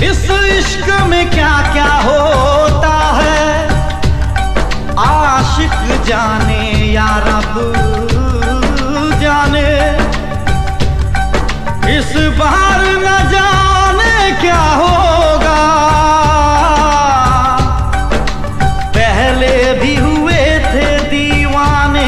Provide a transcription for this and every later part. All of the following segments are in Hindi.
इस इश्क में क्या क्या होता है, आशिक जाने या रब जाने। इस बार न जाने क्या होगा, पहले भी हुए थे दीवाने।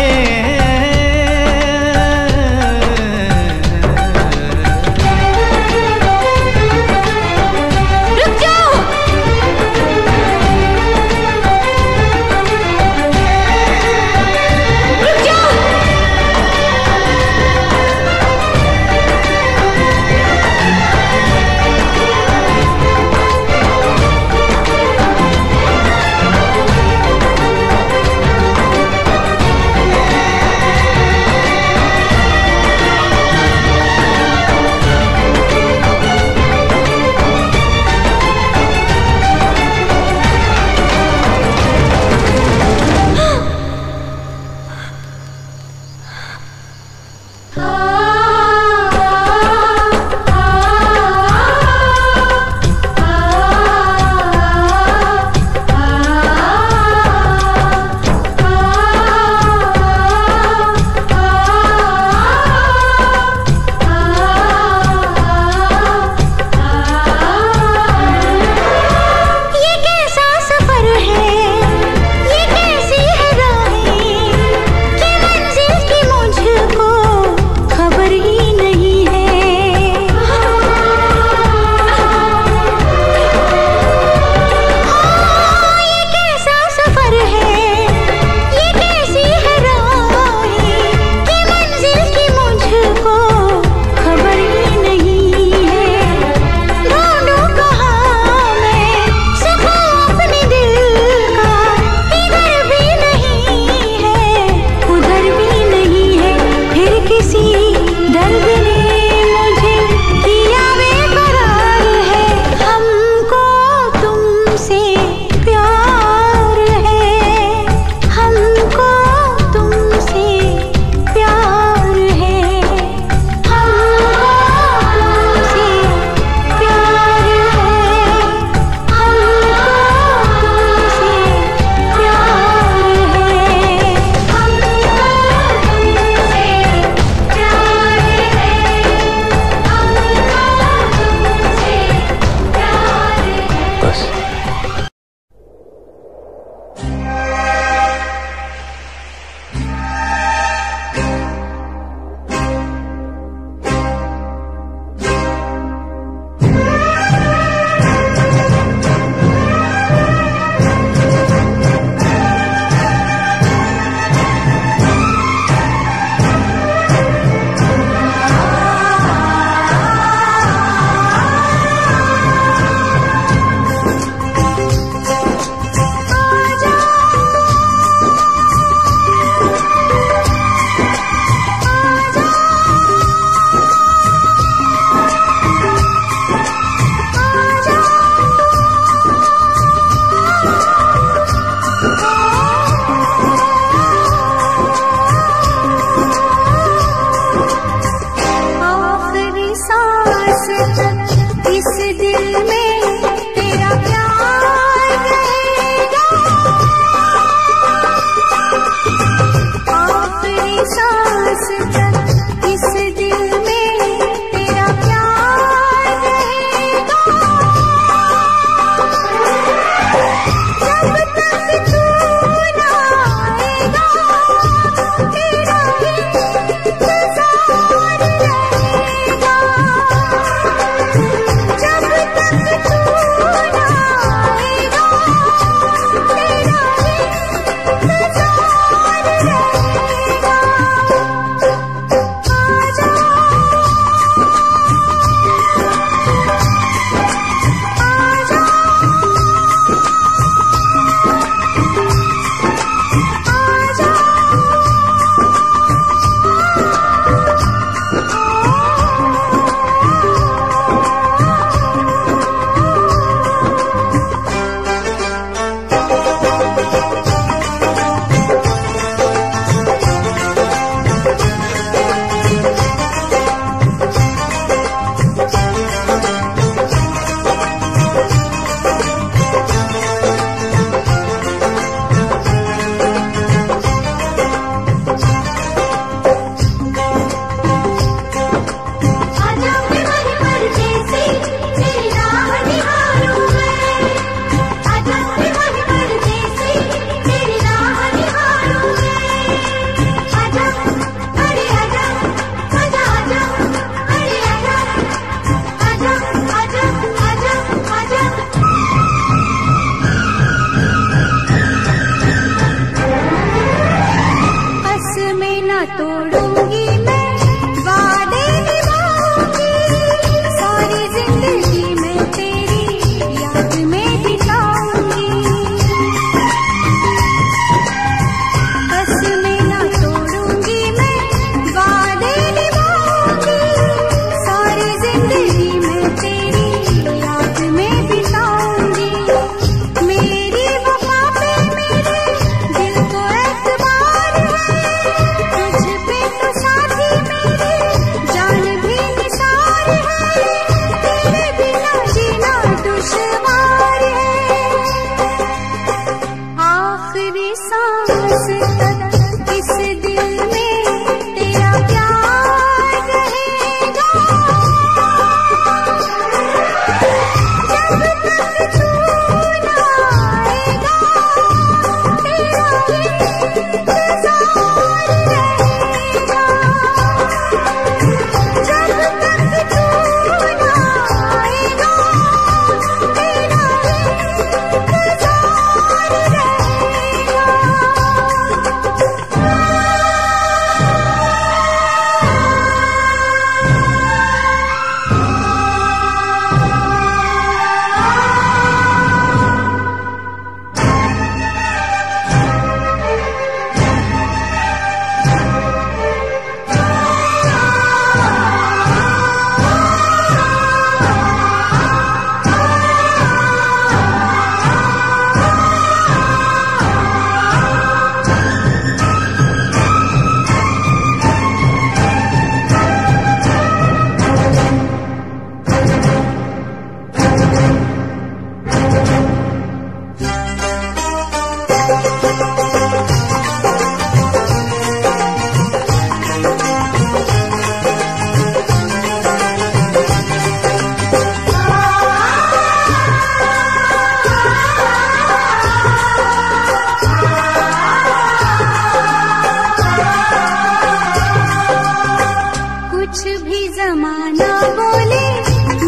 जमाना बोले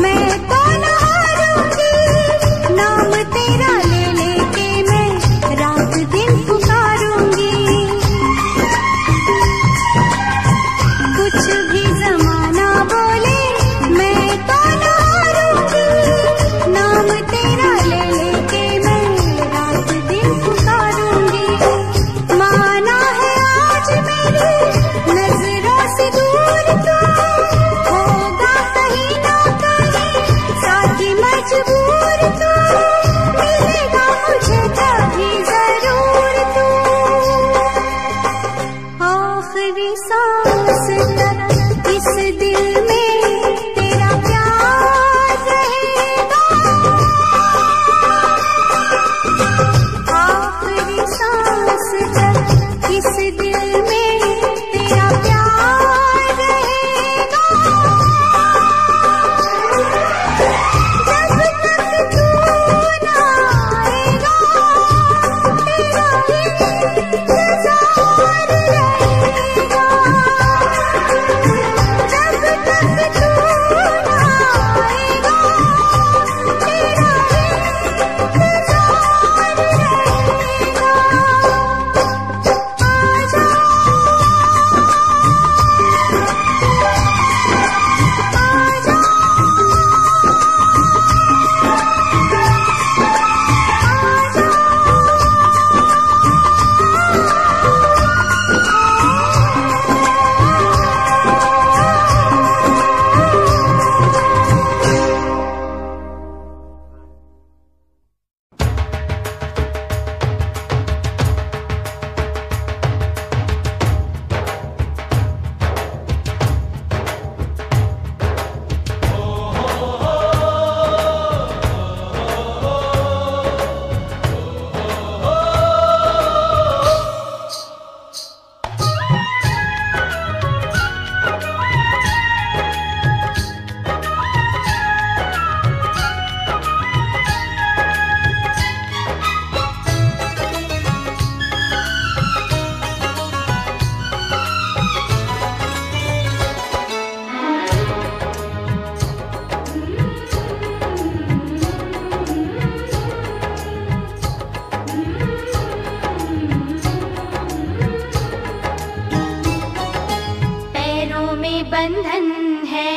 मैं तो न हारूंगी, नाम तेरा ले लेके मैं रात दिन पुकारूंगी। कुछ भी जमाना बोले मैं तो न हारूंगी, नाम तेरा ले लेके मैं रात दिन पुकारूंगी। माना है आज मेरी नजरों से दूर तू, होगा कहीं ना कहीं साथी मजबूर तू, मिलेगा मुझे कभी जरूर तू। आखिरी सांस तक इस दिल में तेरा प्यार रहेगा, आखिरी सांस तक इस दिल में तेरा प्यार रहेगा। जब तक तू ना आएगा तेरा इंतजार रहेगा, जब तक तू ना आएगा तेरा इंतजार रहेगा। आजा पैरों में बंधन है,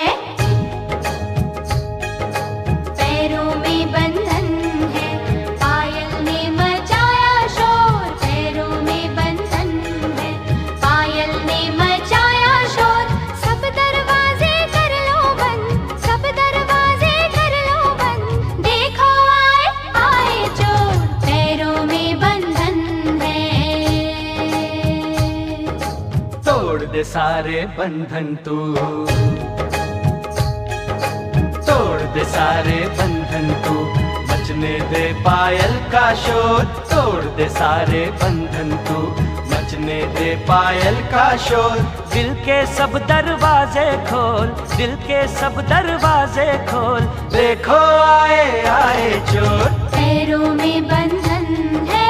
पैरों में बंधन है, पायल ने मचाया शोर, पैरों में बंधन है, पायल ने मचाया शोर। सब दरवाजे कर लो बंद, सब दरवाजे कर लो बंद, देखो आए आए चोर, पैरों में बंधन है। तोड़ दे सारे बंधन तू, तोड़ दे सारे बंधन तू, मचने दे पायल का शोर, तोड़ दे सारे बंधन तू, मचने दे पायल का शोर। दिल के सब दरवाजे खोल, दिल के सब दरवाजे खोल, देखो आए आए चोर, पैरों में बंधन है।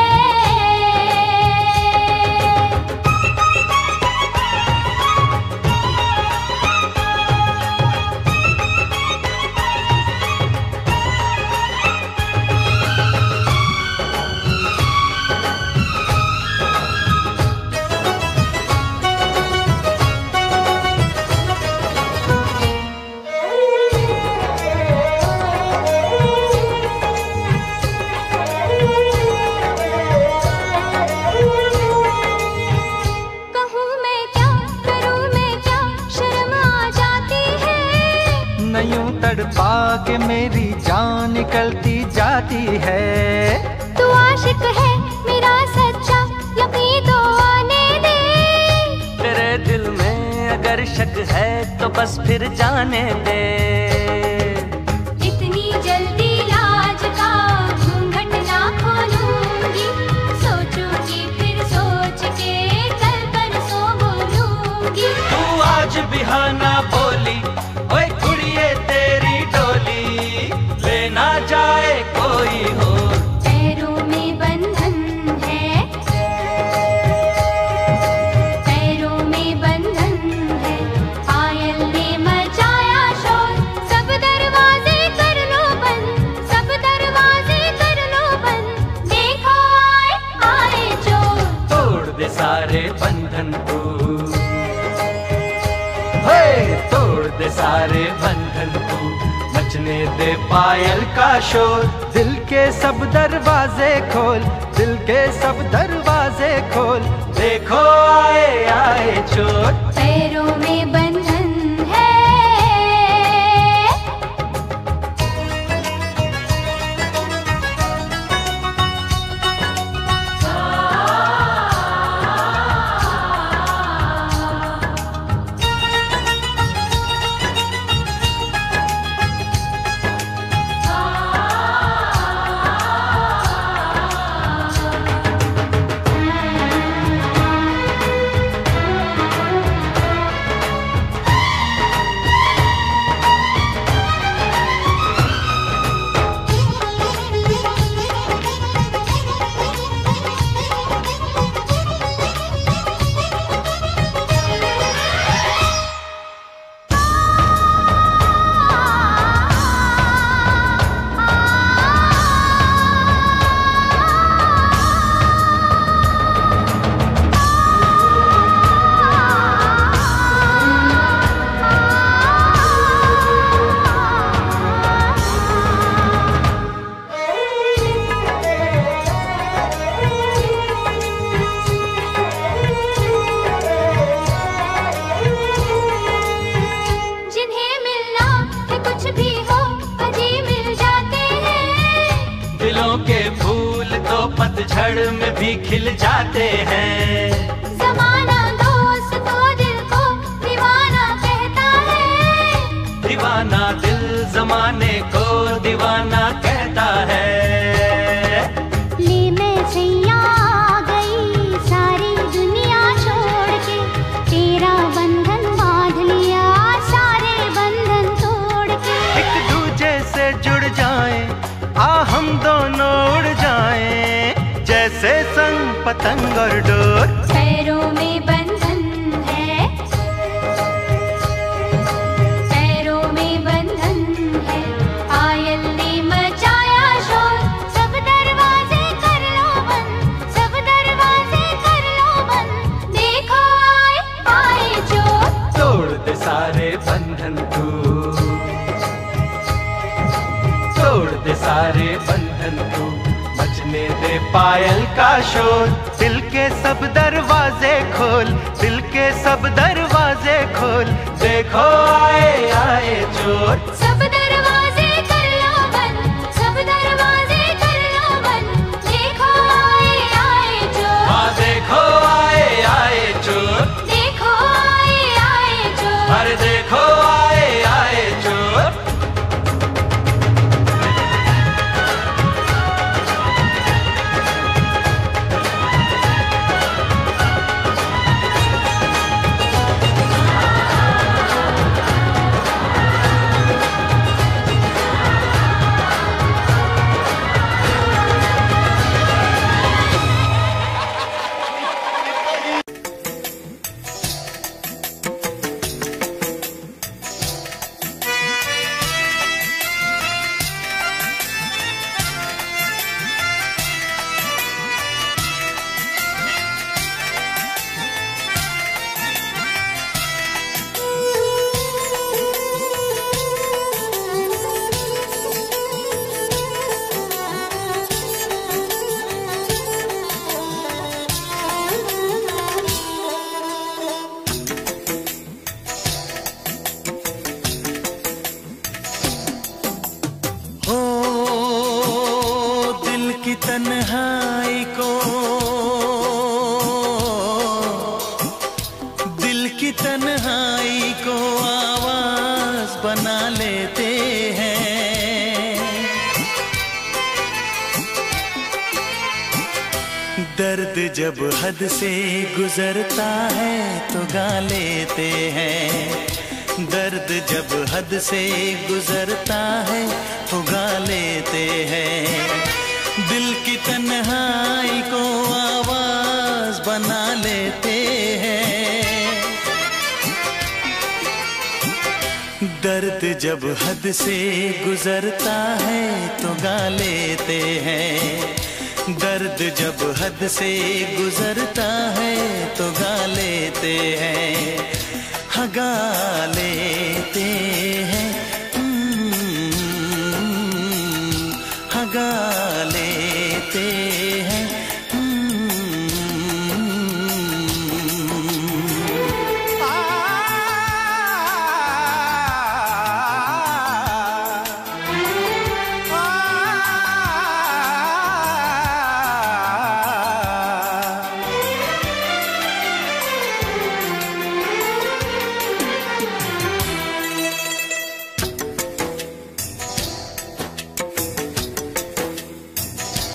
तड़पा के मेरी जान निकलती जाती है। तू आशिक है मेरा सच्चा, यकीन तो आने दे। तेरे दिल में अगर शक है तो बस फिर जाने दे। इतनी जल्दी लाज का घूंघट ना खोलूंगी, सोचूंगी फिर सोच के कल परसों बोलूंगी। तू आज बिहाना बोली, ओए कुड़िए तेरी डोली, लेना जाए कोई हो। पैरों में बंधन है, पैरों में बंधन है, पायल ने मचाया सारे बंधन तू, मचने दे पायल का शोर। दिल के सब दरवाजे खोल, दिल के सब दरवाजे खोल, देखो आए आए चोर। पैरों में बंधन है, के फूल तो पतझड़ में भी खिल जाते हैं। ज़माना दोस्त तो दिल को दीवाना कहता है, दीवाना दिल ज़माने को दीवाना कहता है। ले मैं सैया आ गई सारी दुनिया छोड़ के, तेरा बंधन बांध लिया सारे बंधन तोड़ के। एक दूजे से जुड़ जाएं, आ हम दोनों उड़ जाएं, जैसे संग पतंग और डोर। पैरों में बंधन है, पैरों में बंधन है, पायल ने मचाया शोर। सब दरवाजे कर लो बंद, सब दरवाजे कर लो बंद, देखो आए आए चोर। तोड़ दे सारे बंधन तू, तोड़ दे सारे बंधन तू, मचने दे पायल का शोर। दिल के सब दरवाजे खोल, दिल के सब दरवाजे खोल, देखो आए आए चोर। सब दरवाजे कर लो बंद, सब दरवाजे कर लो बंद, देखो आए आए चोर। हाँ देखो आए आए चोर, देखो आए आए चोर, अरे देखो आए आए चोर। तन्हाई को, दिल की तन्हाई को आवाज बना लेते हैं। दर्द जब हद से गुजरता है तो गा लेते हैं। दर्द जब हद से गुजरता है तो गा लेते हैं। दिल की तन्हाई को आवाज बना लेते हैं। दर्द जब हद से गुजरता है तो गा लेते हैं। दर्द जब हद से गुजरता है तो गा लेते हैं। गा लेते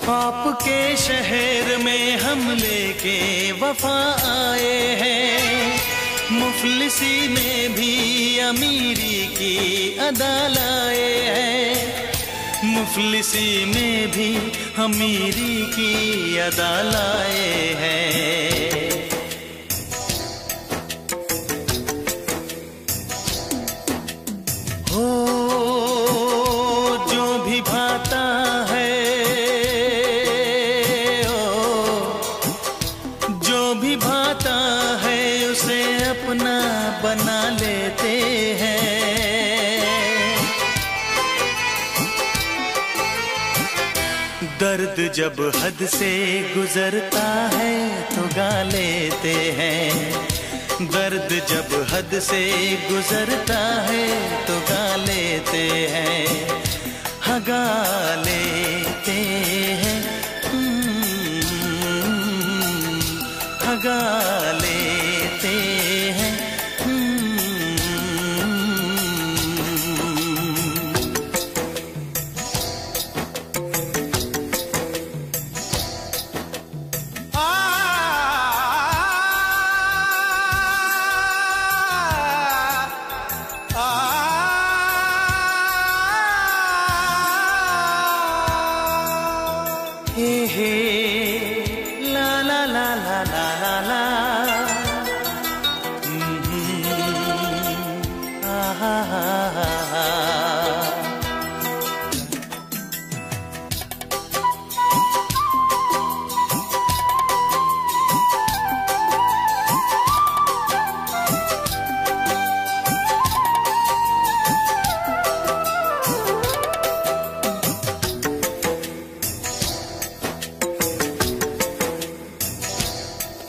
आपके शहर में हम लेके वफा आए हैं, मुफलिसी में भी अमीरी की अदा लाए हैं, मुफलिसी में भी अमीरी की अदा लाए हैं। हो जो भी भाता है, जो भी भाता है उसे अपना बना लेते हैं। दर्द जब हद से गुजरता है तो गा लेते हैं, दर्द जब हद से गुजरता है तो गा लेते हैं, हाँ गा लेते हैं, हाँ गा लेते हैं। हे हे ला ला ला ला ला ला ला, हा हा हा हा।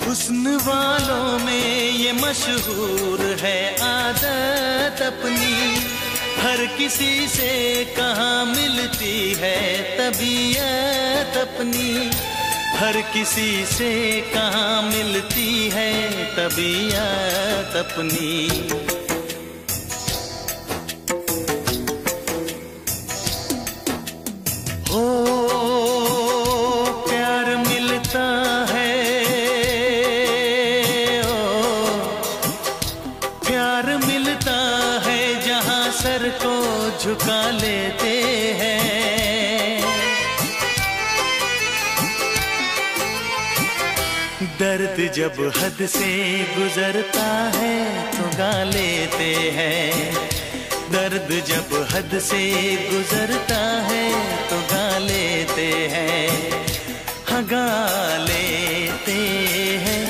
हुस्न वालों में ये मशहूर है आदत अपनी, हर किसी से कहाँ मिलती है तबीयत अपनी, हर किसी से कहाँ मिलती है तबीयत अपनी। हो प्यार मिलता है, प्यार मिलता है जहाँ सर को झुका लेते हैं। दर्द जब हद से गुजरता है तो गा लेते हैं, दर्द जब हद से गुजरता है तो गा लेते हैं, हाँ गा लेते हैं,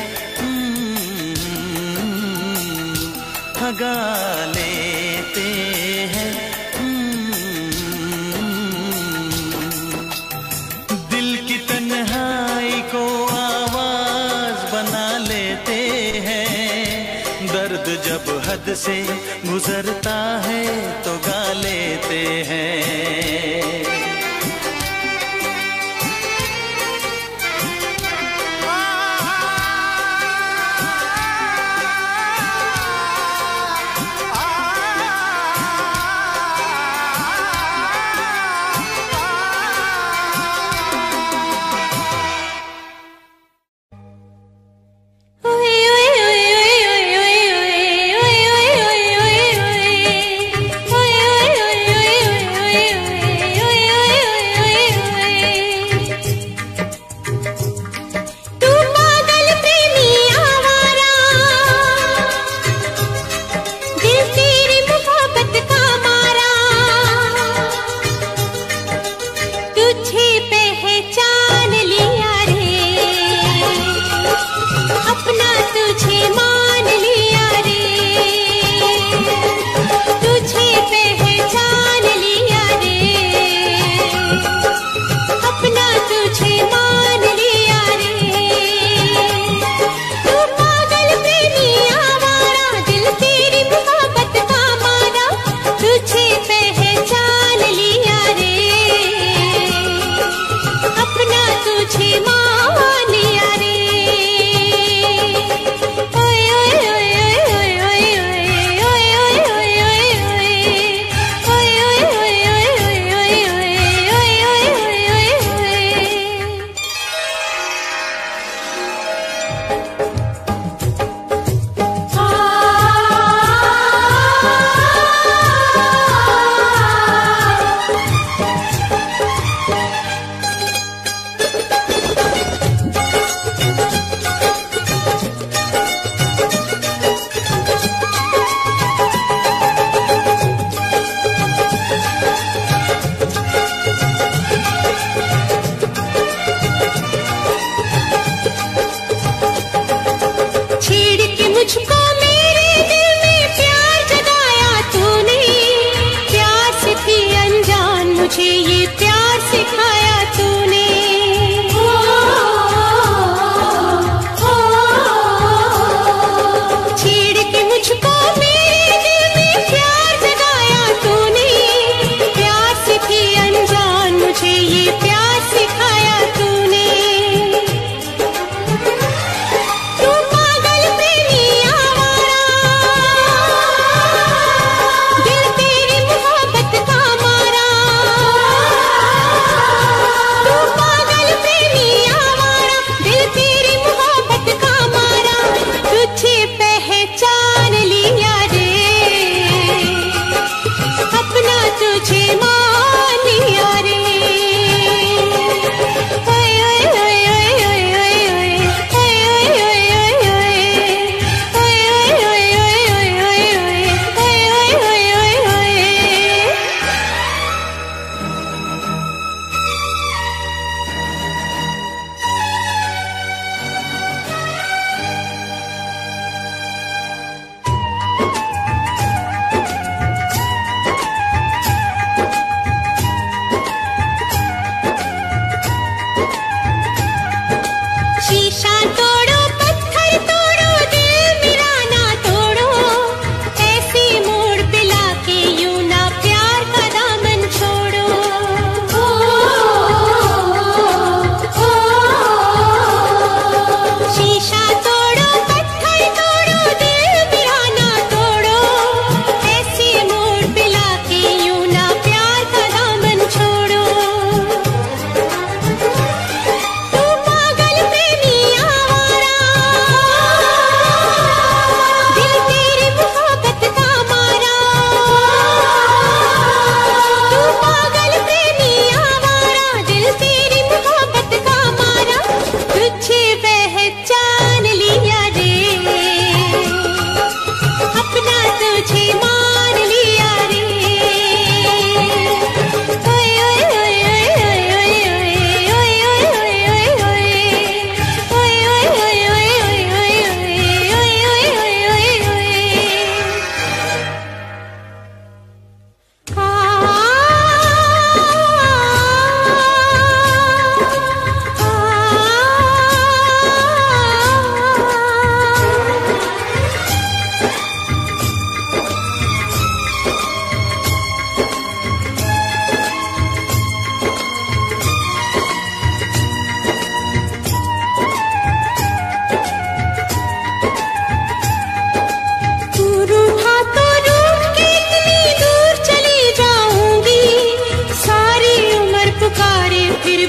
हाँ गा लेते हैं। दिल की तन्हाई को आवाज बना लेते हैं, दर्द जब हद से गुजरता है तो गा लेते हैं। ओए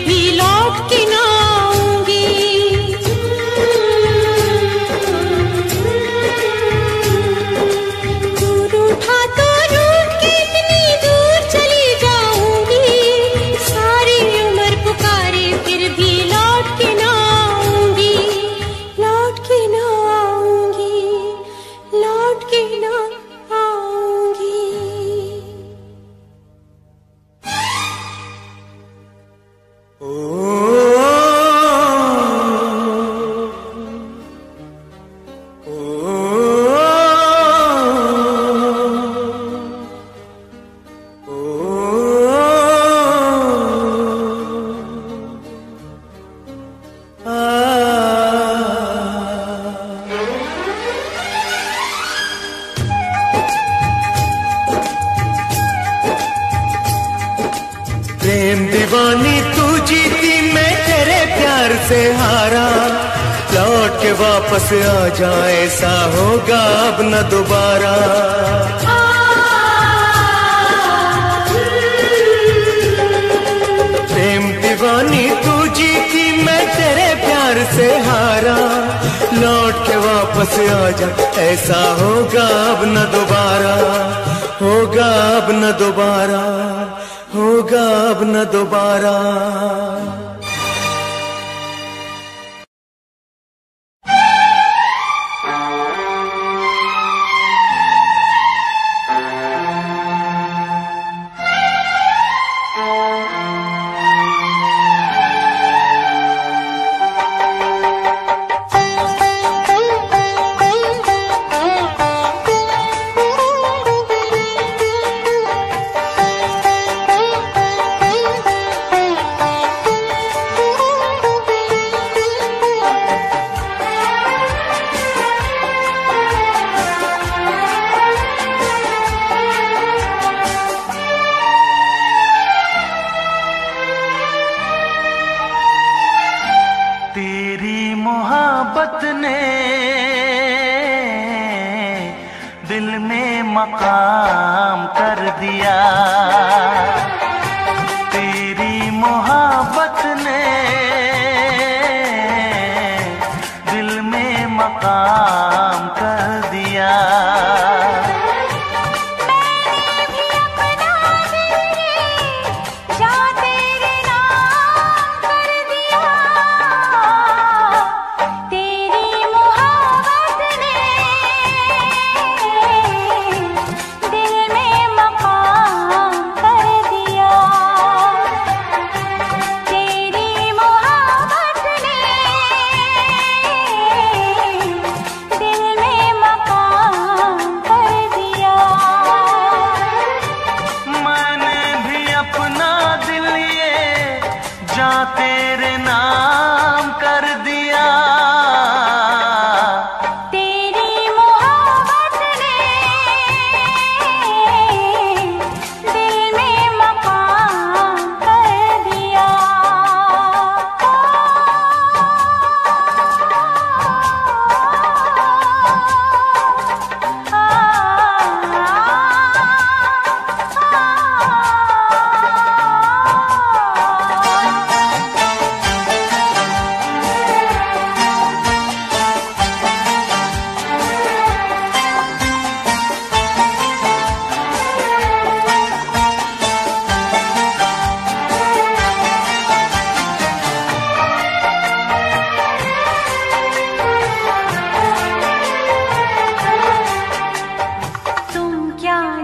भी लौट के ना आऊंगी। दूर उठा तो रूठ के इतनी दूर चली जाऊंगी। सारी उम्र पुकारे फिर भी लौट के ना आऊंगी। लौट के ना आऊंगी, लौट के ना आऊंगी। प्रेम दीवानी तू जीती मैं तेरे प्यार से हारा। लौट के वापस आ जाए ऐसा होगा अब न दोबारा। प्रेम दीवानी तू जीती मैं तेरे प्यार से हारा। लौट के वापस आ जा ऐसा होगा अब न दोबारा। होगा अब न दोबारा, होगा अब न दोबारा। मोहब्बत ने दिल में मकाम कर दिया। तेरी मोहब्बत ने दिल में मकाम कर दिया। तेरे नाम कर दिया। तेरी मोहब्बत ने दिल में मकाम कर दिया।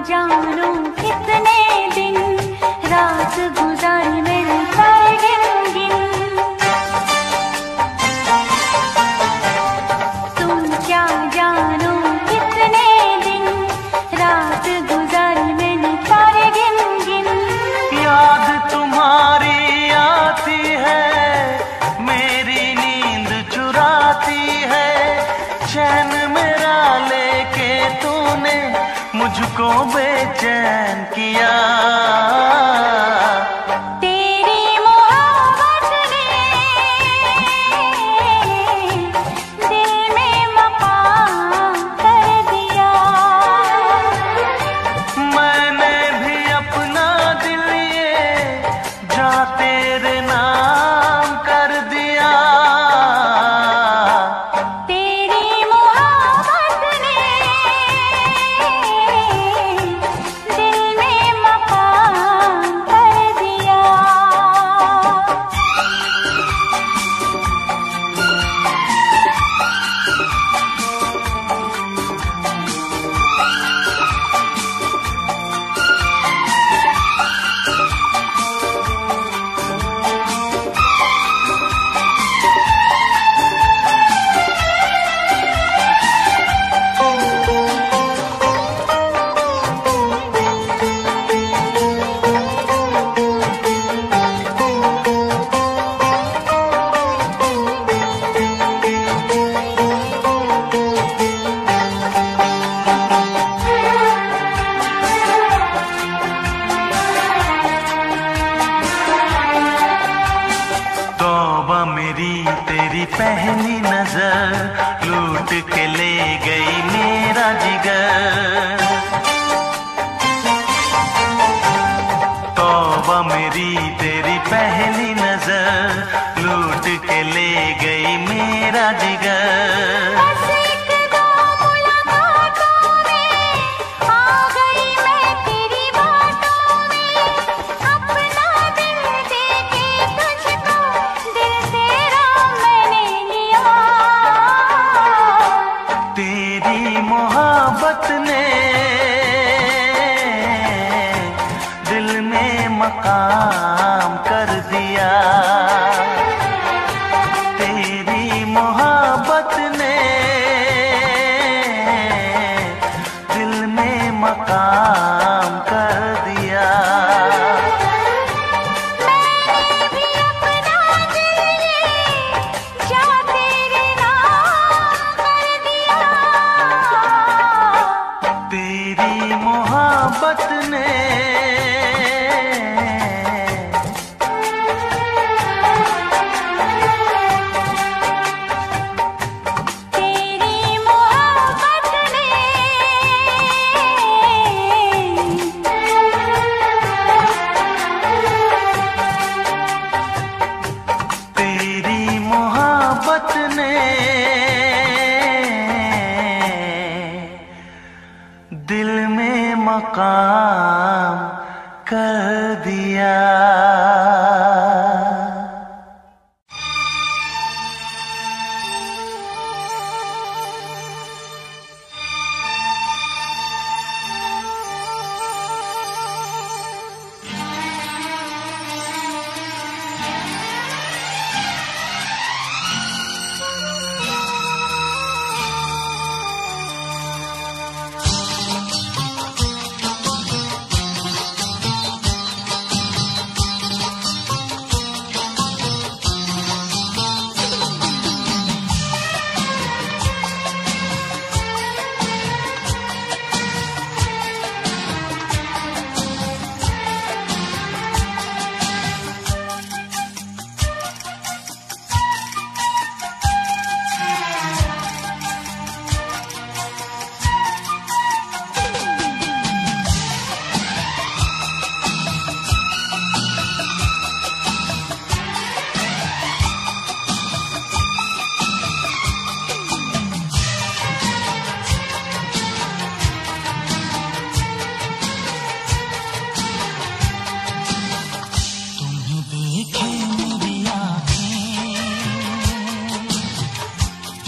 जानो कितने दिन रात गुजारी मेरी सारे गिन तुम क्या जानो कितने दिन रात गुजारी मैंने सारे गिन याद तुम्हारी आती है, मेरी नींद चुराती है। चैन मेरा लेके तूने मुझको बेचैन किया। तेरी मोहब्बत ने दिल में मकाम कर दिया। मैंने भी अपना दिल ये जा तेरे नाम मेरी तेरी पहली नजर लूट के ले गई मेरा जिगर। बस एक दो मुलाकातों में आ गई मैं तेरी बातों में, अपना दिल दे के तुझको दिल तेरा मैंने लिया। तेरी मोहब्बत ने दिल में मकाम कर दिया, तेरी मोहब्बत ने दिल में मकाम कर दिया। मैंने भी अपना दिल ये जा तेरे नाम कर दिया। तेरी मोहब्बत ने तेरी मोहब्बत ने तेरी मोहब्बत ने दिल में मकाम कर दिया।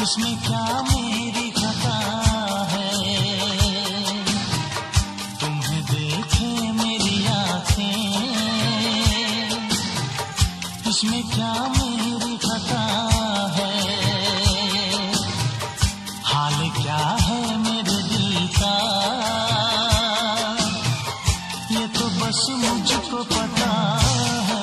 इसमें क्या मेरी खता है, तुम्हें देखे मेरी आँखें, इसमें क्या मेरी खता है, हाल क्या है मेरे दिल का, ये तो बस मुझको पता है।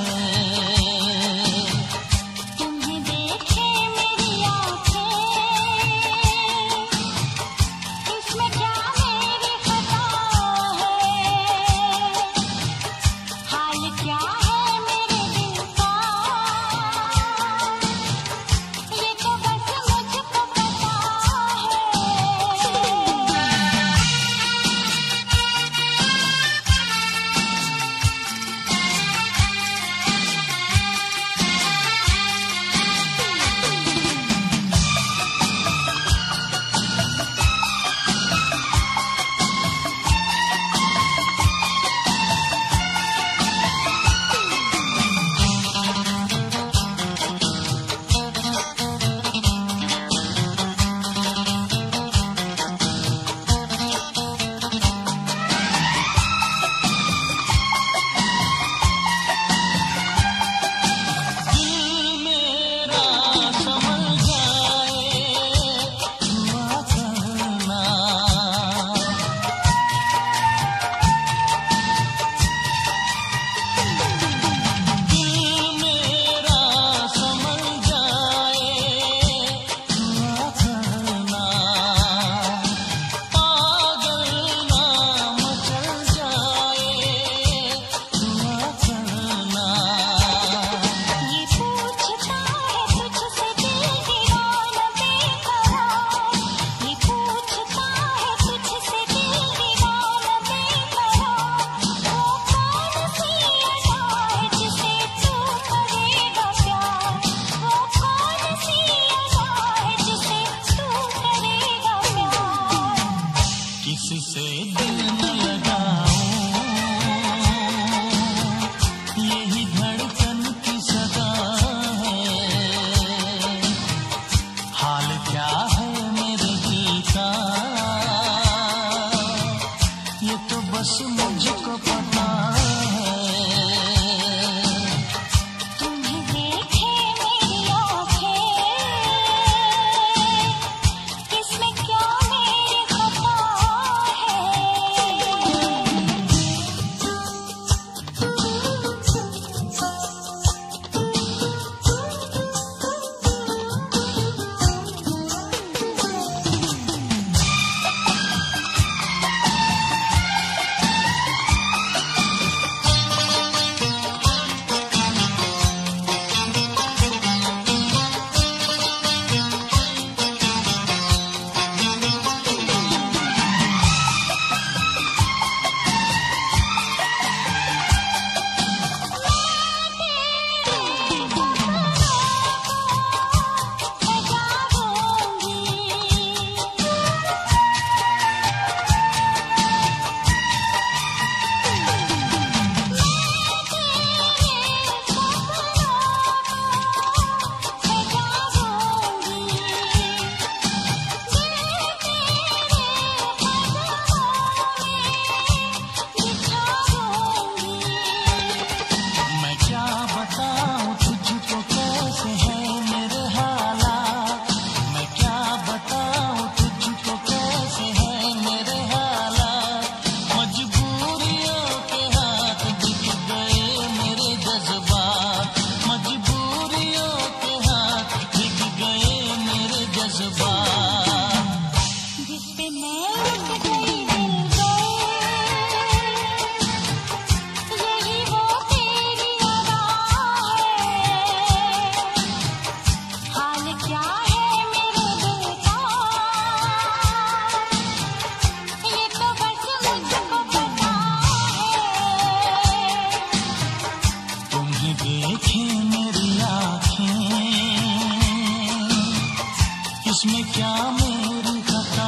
क्या मेरी खता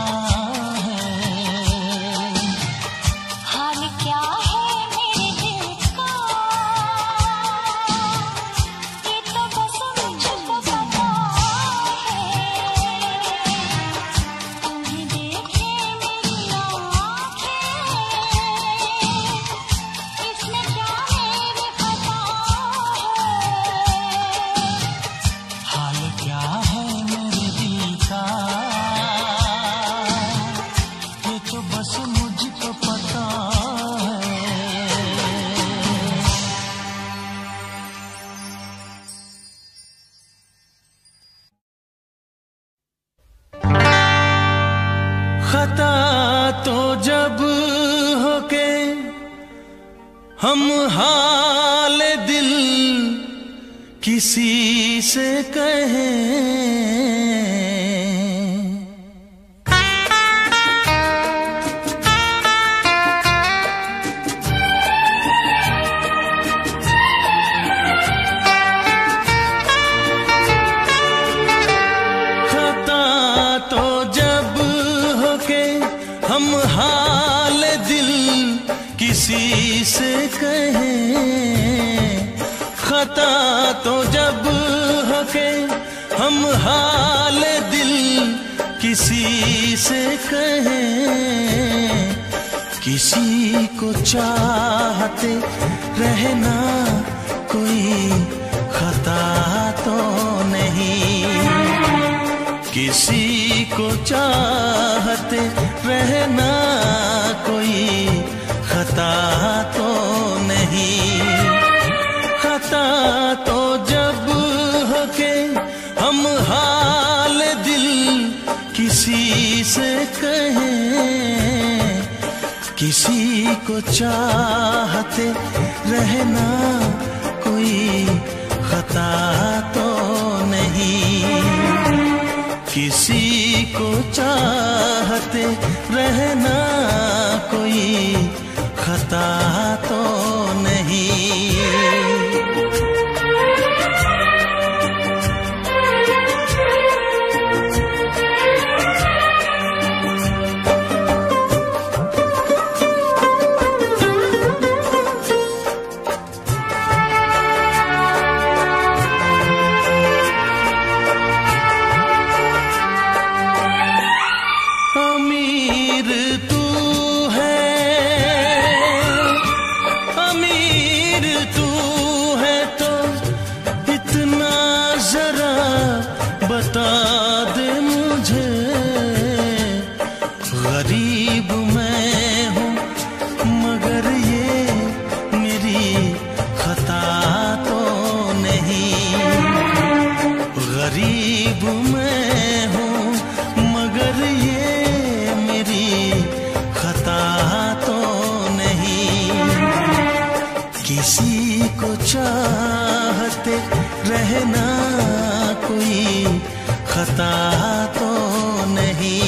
है? हाल क्या है मेरे दिल का, ये तो बस मुझको पता है। तुम्हें देखे मेरी आँखें, इसमें क्या मेरी खता है? हाल क्या है मेरे दिल का, ये तो बस मुझको पता है। खता तो जब हो के हम हाल दिल किसी से कहें, खता तो जब हो के हम हाल दिल किसी से कहें, खता तो जब हो के हम हाल दिल किसी से कहें, किसी को चाहते रहना कोई खता तो नहीं, किसी को चाहते रहना कोई खता तो नहीं। खता तो जब हो के हम हाल दिल किसी से कहें, किसी को चाहते रहना कोई खता तो नहीं, किसी को चाहते रहना कोई खता तो नहीं। अमीर तू है, अमीर तू है तो इतना जरा बता दे मुझे, गरीब मैं हूँ मगर ये मेरी खता तो नहीं, गरीब मैं हूँ मगर ये मेरी खता तो नहीं, किसी को चाहते रहना कोई खता तो नहीं।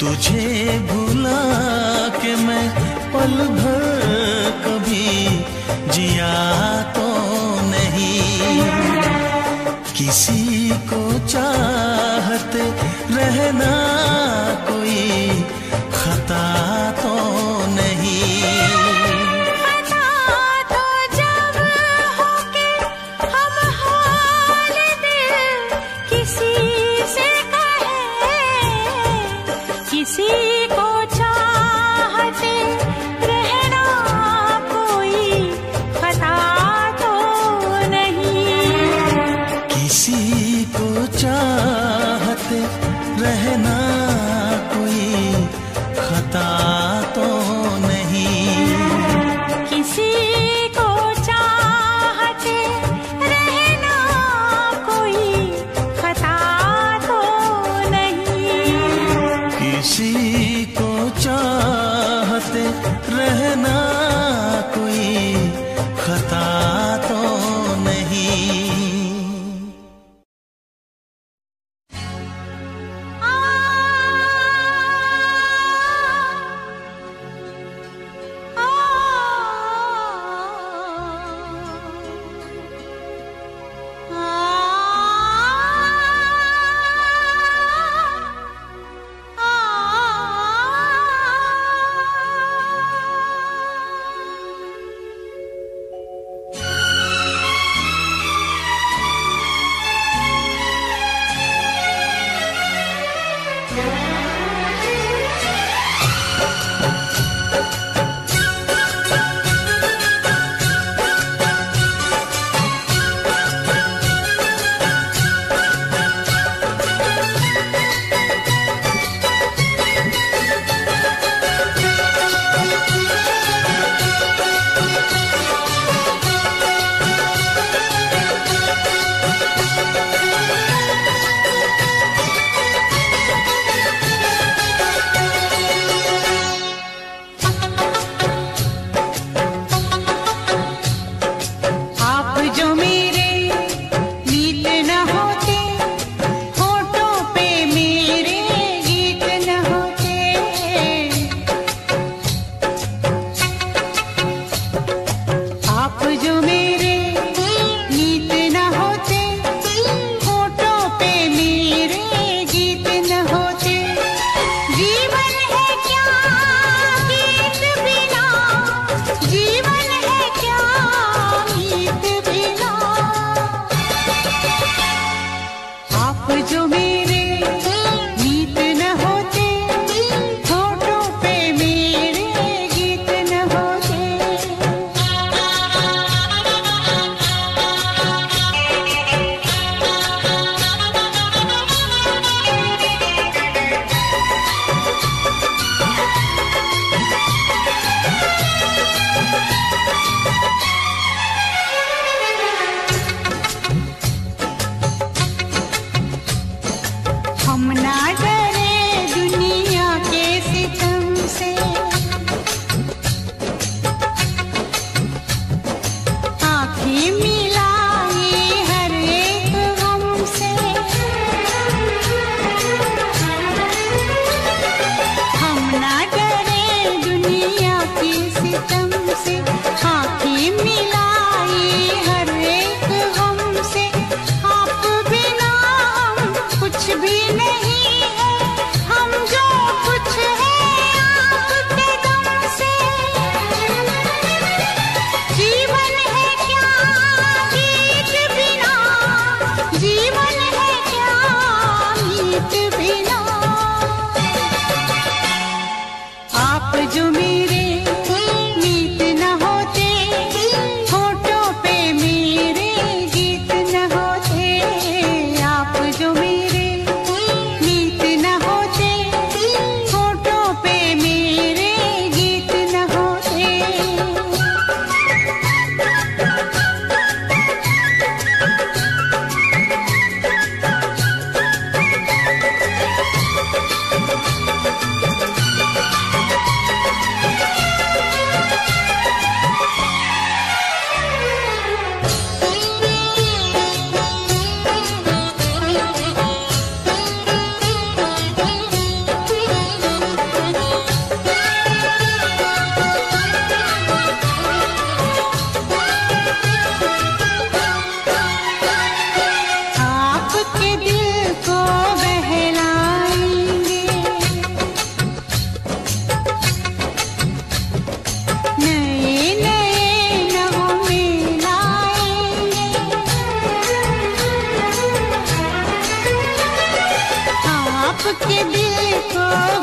तुझे भुला के मैं पल भर कभी जिया तो नहीं। किसी को चाहते रहना कोई खता तो नहीं। खता तो जब हो के हम हाल दिल किसी से कहे, किसी को चाहते रहना कोई खता तो नहीं। किसी को चाहते रहना कोई खता तो नहीं। किसी को चाहते रहना कोई खता तो नहीं। किसी को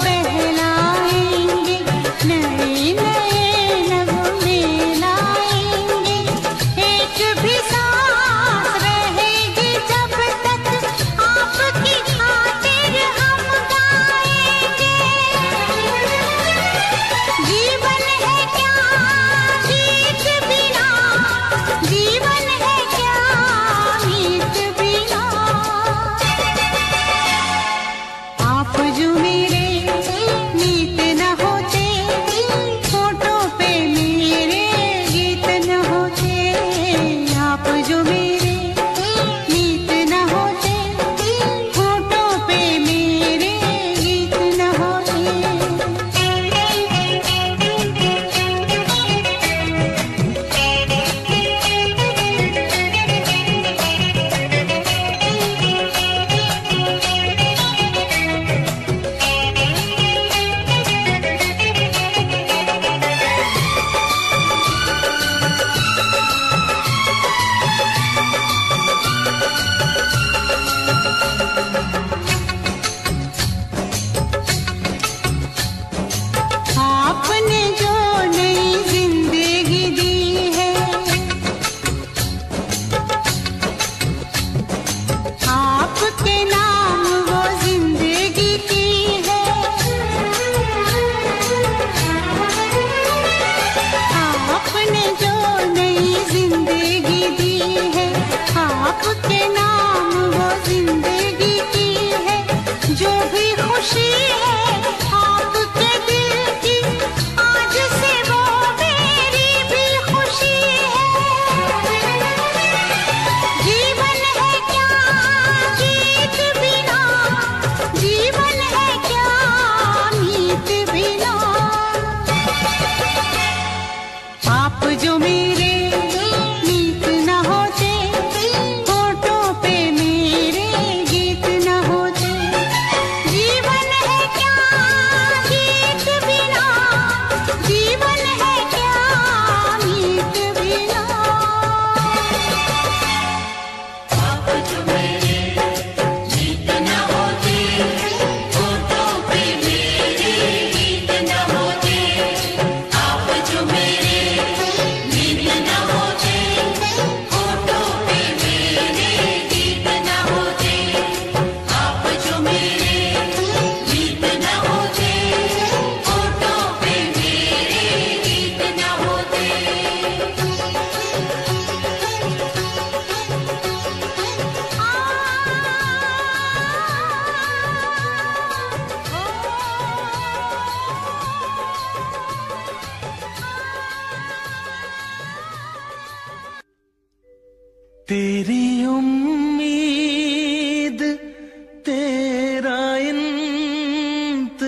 बहलाएंगे, नए नए नगमे लाएंगे। एक भी सांस रहेगी जब तक आपकी खातिर हम गाएंगे। जीवन है क्या गीत बिना, जीवन है क्या गीत बिना। आप जो मेरे मीत न होते, होठों पे मेरे गीत न होते। आप जो मेरे मीत न होते, होठों पे मेरे गीत न होते। आपने जो नई जिंदगी दी है, आपके नाम वो जिंदगी की है। आपने जो नई जिंदगी दी है, आपके नाम वो जिंदगी की है। जो भी खुशी है आपके दिल की, आज से वो मेरी भी खुशी है। जीवन है क्या गीत बिना, जीवन है क्या मीत बिना। आप जो मेरे मीत न होते, होठों पे मेरे गीत न होते। जीवन है क्या गीत बिना, जीवन है क्या मीत बिना। आप जो मेरे मीत न होते, होठों पे मेरे गीत न होते। आप जो मेरे मीत न होते, होठों पे मेरे गीत न होते। आप जो मेरे मीत न होते, होठों पे मेरे गीत न होते। तेरी उम्मीद तेरा इंतजार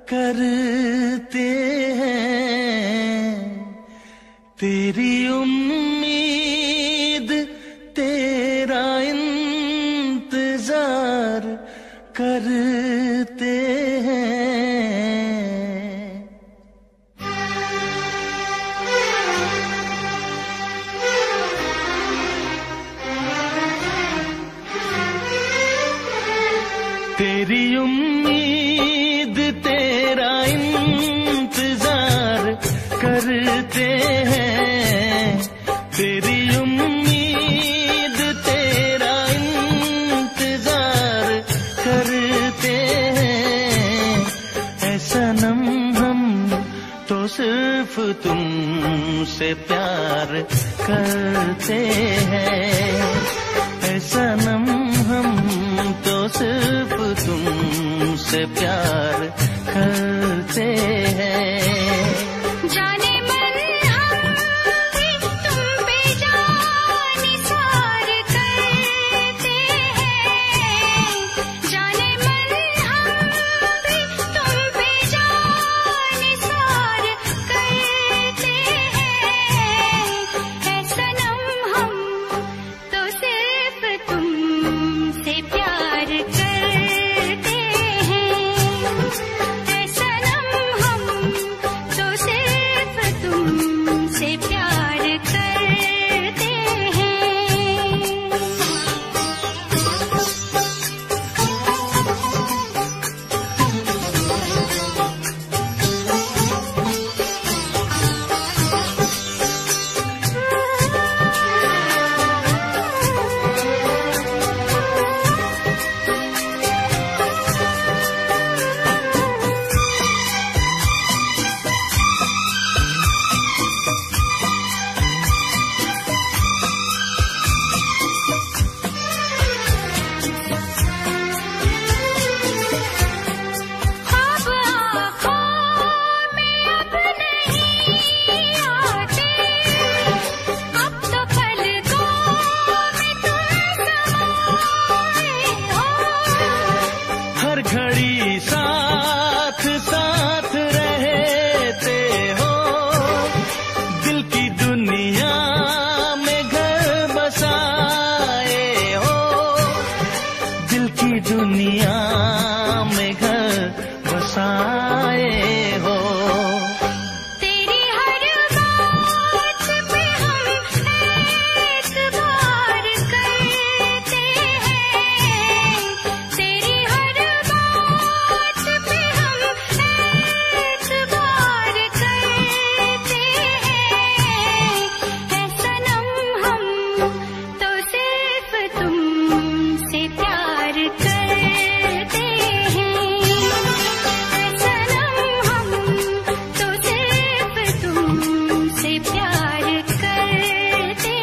करते हैं। तेरी उम्मीद तेरा इंतजार करते हैं। तेरी उम्मीद तेरा इंतजार करते हैं। तेरी उम्मीद तेरा इंतजार करते हैं। ऐ सनम हम तो सिर्फ तुमसे प्यार करते हैं। ऐ सनम हम तो सिर्फ तुमसे प्यार करते हैं। जाने मन हम भी तुम पे जान निसार करते हैं। जाने मन हम भी तुम पे जान निसार करते हैं। ऐ सनम हम तो सिर्फ तुमसे प्यार करते हैं। ऐ सनम हम घड़ी साथ साथ रहते हो, दिल की दुनिया में घर बसाए हो, दिल की दुनिया में घर बसाए हो। तेरी हर बात पे हम एतबार करते हैं, तेरी हर बात पे हम एतबार करते हैं। है सनम हम तो सिर्फ तुमसे प्यार करते हैं, है सनम हम तो सिर्फ तुमसे प्यार करते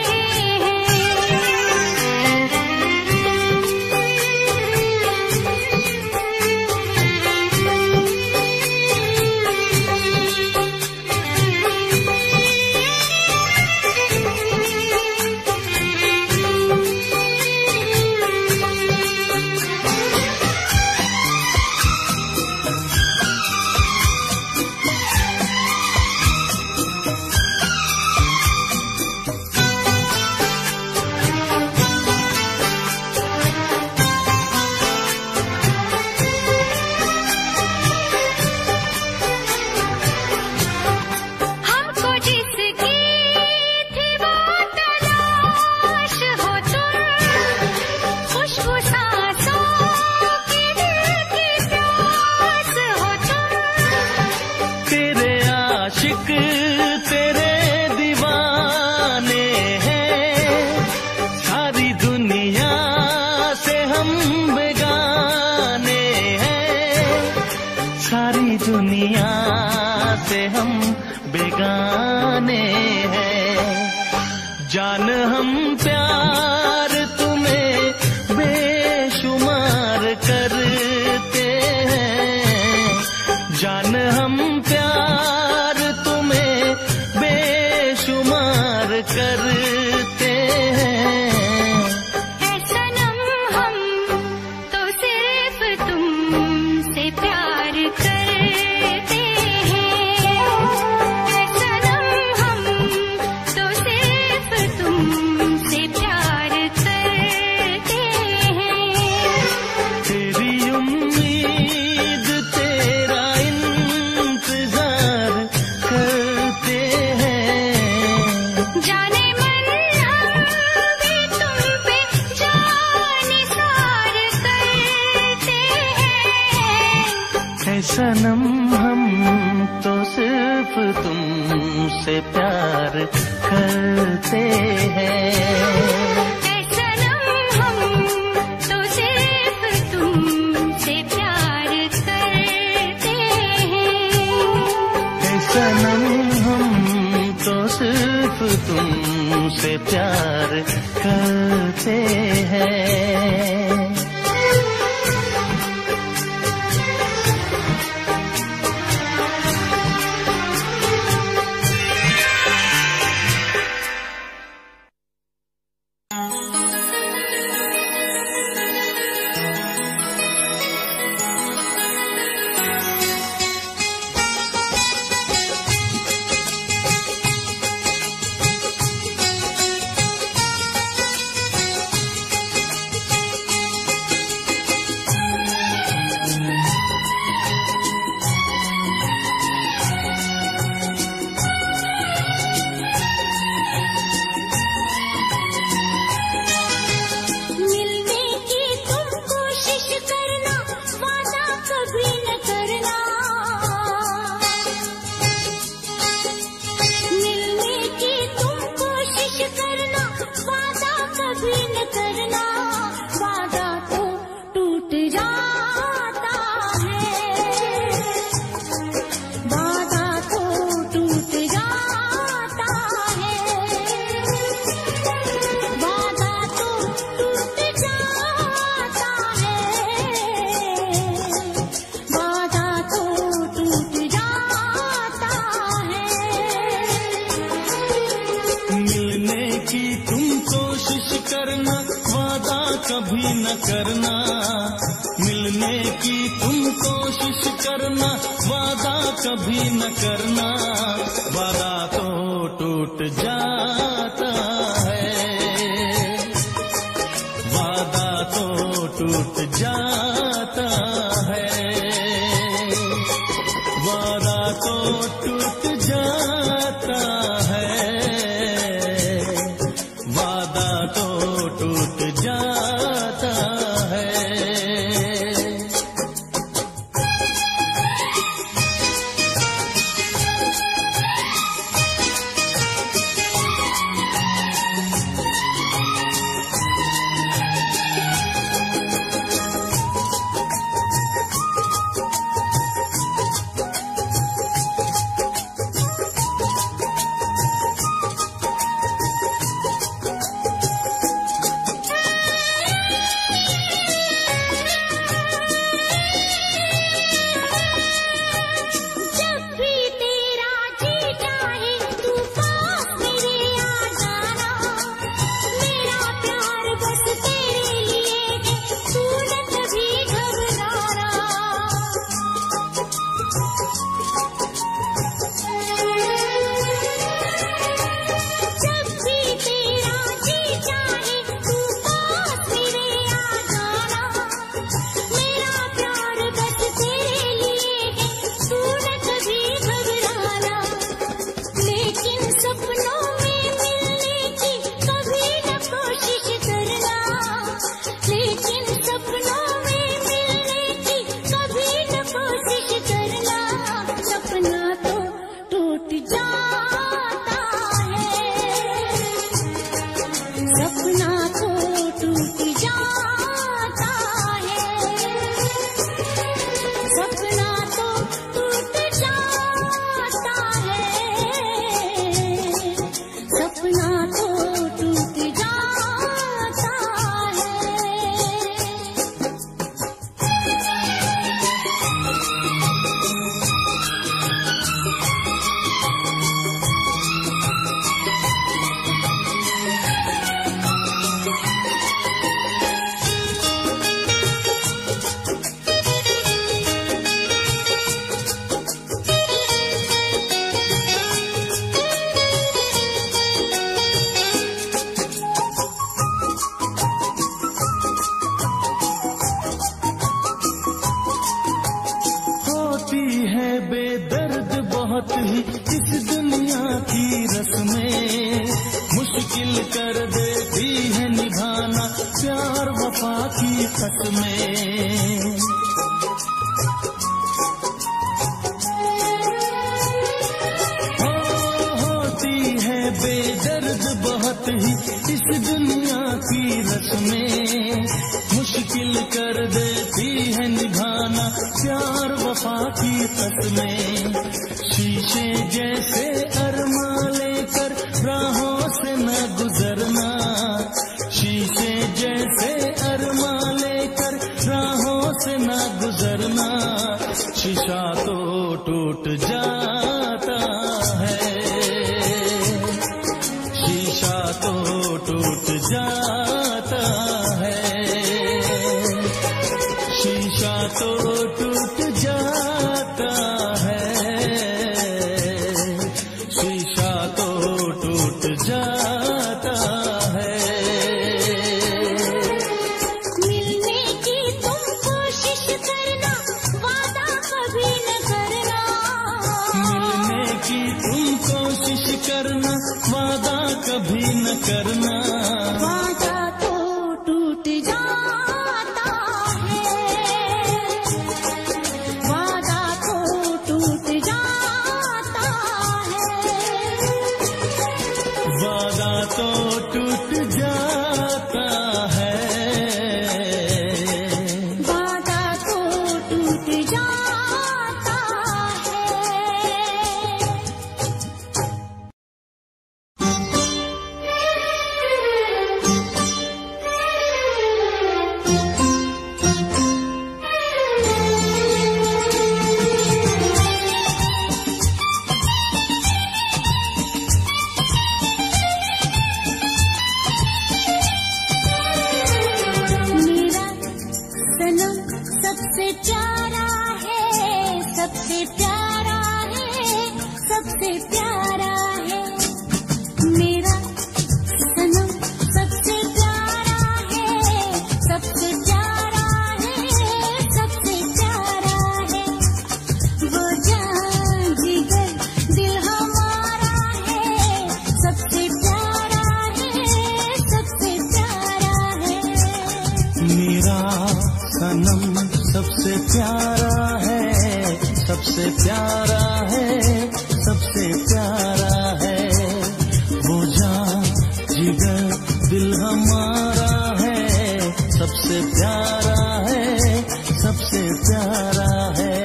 हमको जिसकी थी वो तलाश हो तुम, खुशबू सांसों की दिल की प्यास हो तुम। तेरे आशिक तेरे दीवाने हैं, सारी दुनिया से हम बेगाने हैं, सारी दुनिया से हम बेगाने हैं। जान हम प्यार तुम्हें बेशुमार करते हैं, जान हम प्यार तुम्हें बेशुमार करते हैं। है सनम हम तो सिर्फ तुमसे प्यार करते हैं, है सनम हम तो सिर्फ तुमसे प्यार करते हैं। तेरी उम्मीद तेरा इंतजार करते हैं, जाने मन हम भी तुम पे जानिसार करते हैं। है सनम हम तो सिर्फ तुमसे प्यार करते हैं, है सनम हम तो सिर्फ तुमसे प्यार करते हैं। है सनम हम तो सिर्फ तुमसे प्यार करते हैं। कभी न करना, मिलने की तुम कोशिश करना, वादा कभी न करना, वादा तो टूट जाता है, वादा तो टूट जाता है, वादा तो टूट जाता है, वादा तो टूट जाता है। सबसे प्यारा है। मेरा सनम सबसे प्यारा है, सबसे प्यारा है, सबसे प्यारा है। वो जान जिगर दिल हमारा है, सबसे प्यारा है, सबसे प्यारा है। मेरा सनम सबसे प्यारा है, सबसे प्यारा है, सबसे प्यारा है। वो जान जिगर दिल हमारा है, सबसे प्यारा है, सबसे प्यारा है।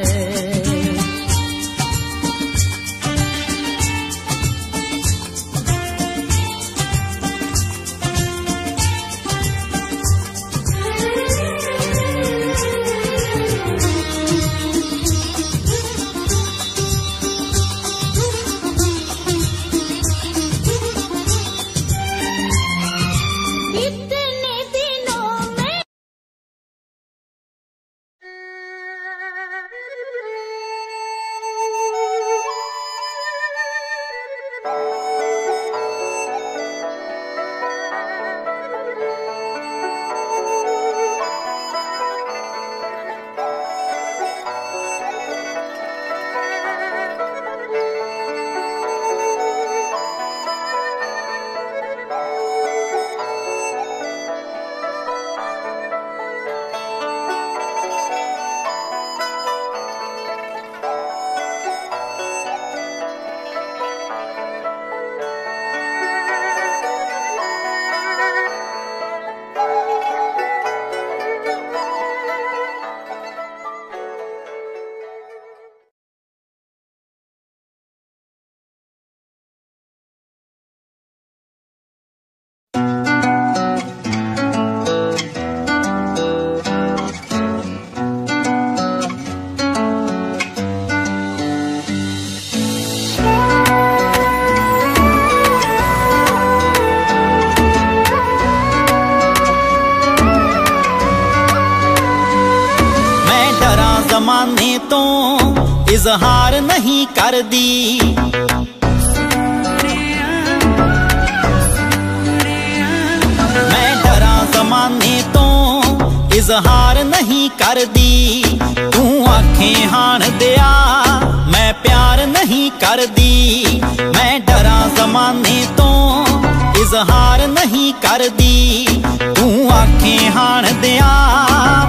इतने दिनों में जमाने तो इजहार नहीं कर दी। मैं डरा जमाने तो इजहार नहीं कर दी। तू आंखें हाण दिया मैं प्यार नहीं कर दी। मैं डरा जमाने तो इजहार नहीं कर दी। तू आंखें हाण दिया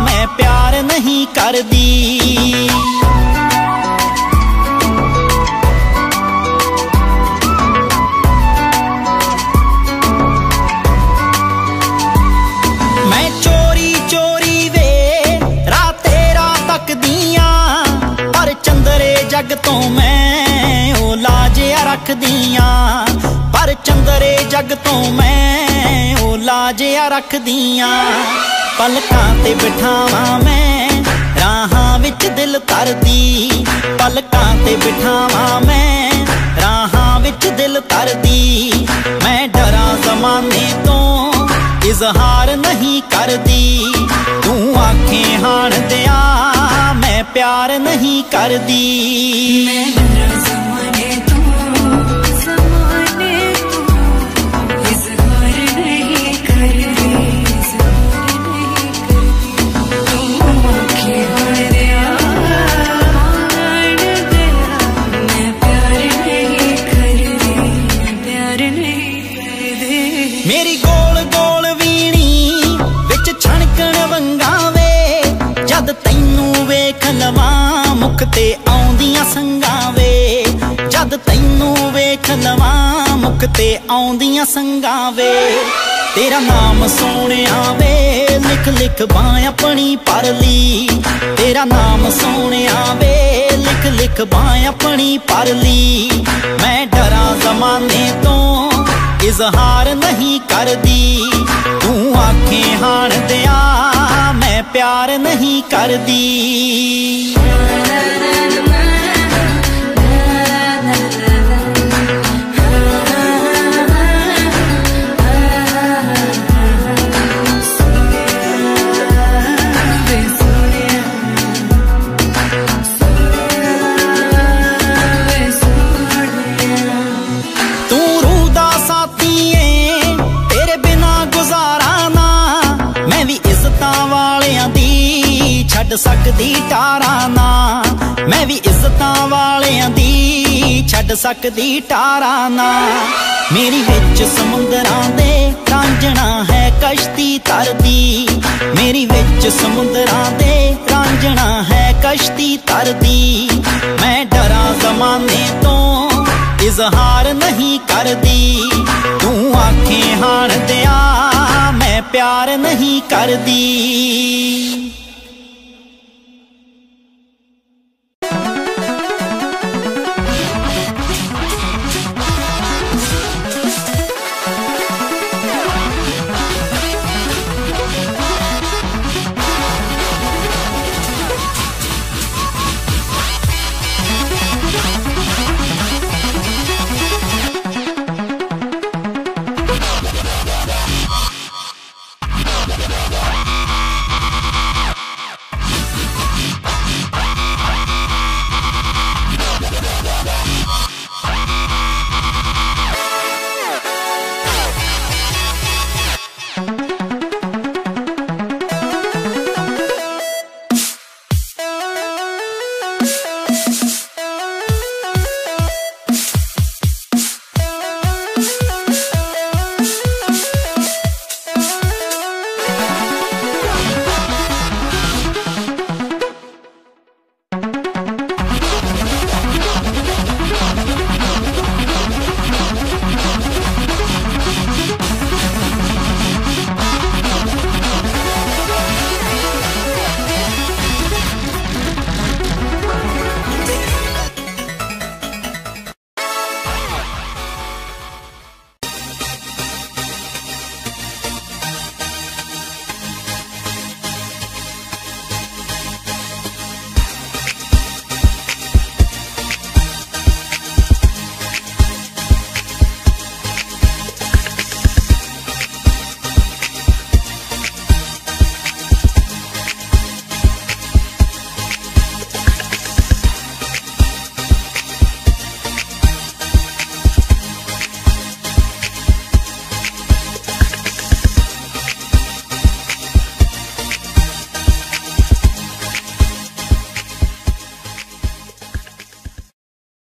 मैं प्यार नहीं कर दी। मैं चोरी चोरी वे राते रात तक दिया, पर चंदरे जग तो मैं ओ लाजिया रख दिया। पर चंदरे जग तो मैं ओ लाजिया रख दिया। पलकां ते बिठावा मैं राहां विच दिल तरदी। पलकां ते बिठावा मैं राहां विच दिल तरदी। मैं डरा जमाने तो इजहार नहीं कर दी। तू आंखें हाण दिया मैं प्यार नहीं कर दी। मैं डरा जमाने तो इजहार नहीं कर दी। इजहार नहीं कर दी। तू आंखें हाण दिया मैं प्यार नहीं कर दी। प्यार नहीं कर दी। मेरी गोल गोल वीणी विच छणकण वंगावे, जद तैनू वेख लवां मुख ते आउंदियां संगां वे। जद तैनू वेख लवां मुख ते आउंदियां संगां वे। तेरा नाम सोहणिया वे लिख लिख बां अपनी परली। तेरा नाम सोहणिया वे लिख लिख बां अपनी परली। मैं डरा जमाने तो इजहार नहीं कर दी। तू आंखें हाण दिया मैं प्यार नहीं कर दी। सकदी टारा ना, मैं भी इज्जतां वालियां दी छड्ड सकदी टारा ना। मेरी विच समुंदरां दे रांझणा है कश्ती तरदी, मेरी विच समुंदरां दे रांझणा है कश्ती तरदी। मैं डरां ज़माने तो इजहार नहीं करदी, तू आखे हाण दिया मैं प्यार नहीं करदी।